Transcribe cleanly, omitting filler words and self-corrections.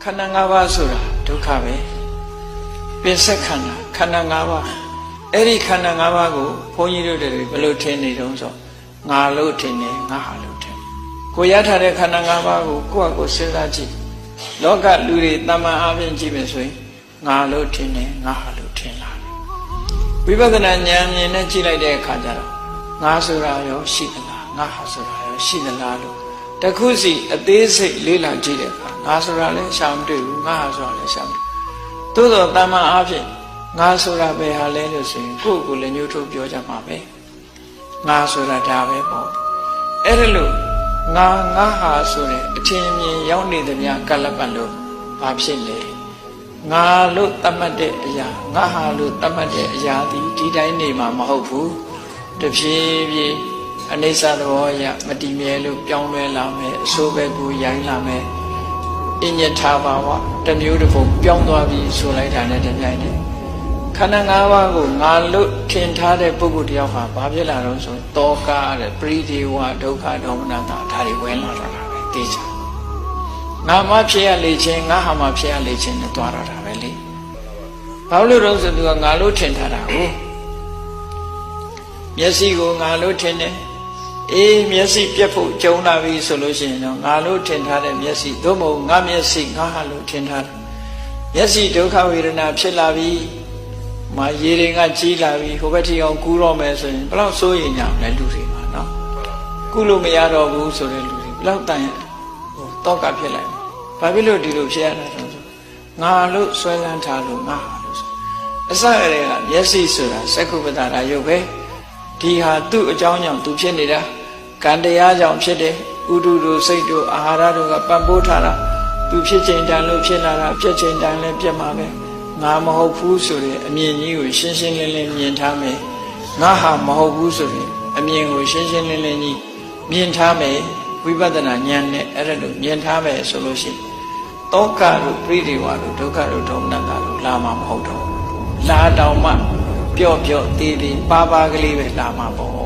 ခန္ဓာ၅ပါးဆိုတာဒုက္ခပဲပင်ဆက်ခန္ဓာခန္ဓာ၅ပါးအဲ့ဒီခန္ဓာ၅ပါးကိုဘုန်းကြီးတို့တွေဘယ်လိုထင်နေတုံးဆိုငါလို့ထင်တယ်ငါဟာလို့ထင်ကိုရထားတဲ့ခန္ဓာ၅ပါးကိုကိုယ့်အကိုစဉ်းစားကြည့်လောကလူတွေတမန်အားဖြင့်ကြည့်မယ်ဆိုရင်ငါလို့ထင်တယ်ငါဟာလို့ထင်လာတယ်ဝိပဿနာဉာဏ်မြင်နဲ့ကြည့်လိုက်တဲ့အခါကျတော့ငါဆိုတာရောရှိသလားငါဟာဆိုတာရောရှိသလားလို့တခုစီအသေးစိတ်လေးလာကြည့်တဲ့အခါငါဆိုတာလည်းရှာမတွေ့ဘူးငါဟာဆိုတာလည်းရှာမတွေ့သို့တော့တမန်အားဖြင့်ငါဆိုတာပဲဟာလဲလို့ဆိုရင်ကိုယ့်ကိုယ်လည်းညှို့ထုတ်ပြောကြမှာပဲငါဆိုတာဒါပဲပေါ့အဲ့ဒါလို့ငါဟာဆိုတဲ့အထင်မြင်ရောက်နေသည်များကလပ်ပတ်လို့ဘာဖြစ်လဲငါလို့သတ်မှတ်တဲ့အရာငါဟာလို့သတ်မှတ်တဲ့အရာဒီတိုင်းနေမှာမဟုတ်ဘူးတဖြည်းဖြည်းအနိစ္စသဘောအရမတည်မြဲလို့ပြောင်းလဲလာမယ်အဆိုးဘက်ကိုရိုင်းလာမယ်အညထဘာဝတစ်မျိုးတစ်ပုံပြောင်းသွားပြီးဆိုလိုက်တာနဲ့တပြိုင်တည်းခန္ဓာ၅ပါးကိုငါလို့ထင်ထားတဲ့ပုဂ္ဂိုလ်တယောက်ဟာဘာဖြစ်လာတော့ဆိုတောကတဲ့ပရိဒေဝဒုက္ခဒေါမနတာဒါတွေဝင်လာတာပဲသိချင်ငါမှဖြစ်ရလေခြင်းငါဟာမှဖြစ်ရလေခြင်းနဲ့တွားတော့တာပဲလေဘာလို့တော့ဆိုသူကငါလို့ထင်ထားတာကိုမျက်စိကိုငါလို့ထင်တယ်အေးမျက်စိပြတ်ဖို့ကြုံလာပြီဆိုလို့ရှိရင်တော့ငါလို့ထင်ထားတဲ့မျက်စိသို့မဟုတ်ငါမျက်စိငါဟာလို့ထင်ထားတယ်မျက်စိဒုက္ခဝေဒနာဖြစ်လာပြီမာရေတွေကကြီးလာပြီဟိုဘက်ထီအောင်ကူးတော့မယ်ဆိုရင်ဘယ်လောက်စိုးရိမ်ကြမလဲလူတွေမှာနော်ကူးလို့မရတော့ဘူးဆိုတဲ့လူတွေဘယ်လောက်တန်ဟိုတောကဖြစ်လိုက်ဘာဖြစ်လို့ဒီလိုဖြစ်ရတာတော့ဆိုငါလို့ဆွဲလန်းထားလို့ငါဟာလို့ဆိုအစရတဲ့ကမျက်စိဆိုတာစက္ခုပ္ပတာရုပ်ပဲဒီဟာသူ့အကြောင်းကြောင့်သူဖြစ်နေတာကံတရားကြောင့်ဖြစ်တယ်ဥဒုတို့စိတ်တို့အာဟာရတို့ကပံ့ပိုးထားတာသူဖြစ်ချိန်တန်လို့ဖြစ်လာတာပြည့်ချိန်တန်လည်းပြတ်မှာပဲငါမဟုတ်ဘူးဆိုတဲ့အမြင်ကြီးကိုရှင်းရှင်းလင်းလင်းမြင်ထားမယ်ငါဟာမဟုတ်ဘူးဆိုတဲ့အမြင်ကိုရှင်းရှင်းလင်းလင်းကြီးမြင်ထားမယ်ဝိပဿနာဉာဏ်နဲ့အဲ့ဒါလို့မြင်ထားမယ်ဆိုလို့ရှိရင်တောကတို့ပရိဒေဝတို့ဒုက္ခတို့ဒေါမနတာတို့လာမှာမဟုတ်တော့လာတောင်မှပျော့ပျော့သေးသေးပါပါကလေးပဲလာမှာပေါ့